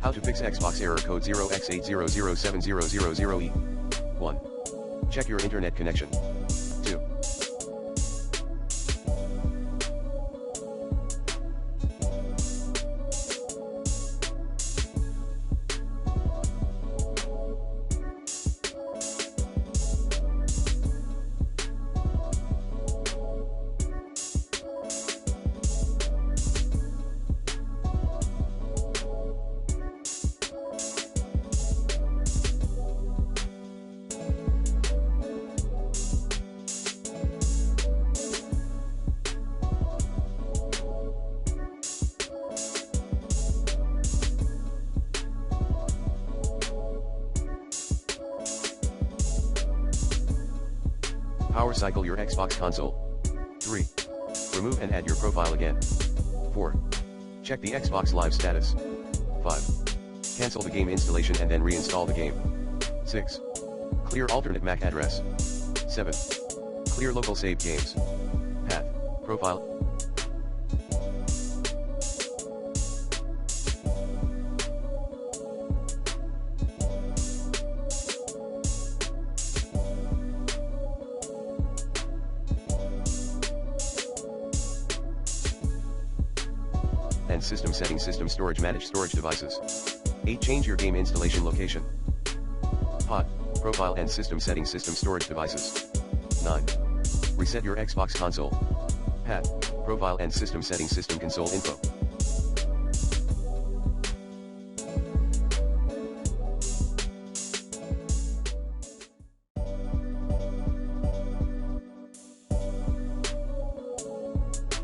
How to fix Xbox error code 0x8007000E. 1. Check your internet connection. 2. Power cycle your Xbox console. 3. Remove and add your profile again. 4. Check the Xbox Live status. 5. Cancel the game installation and then reinstall the game. 6. Clear alternate MAC address. 7. Clear local save games. Path, profile. And system settings, system storage, manage storage devices. 8. Change your game installation location. Path, profile and system settings, system storage devices. 9. Reset your Xbox console. Path, profile and system settings, system console info.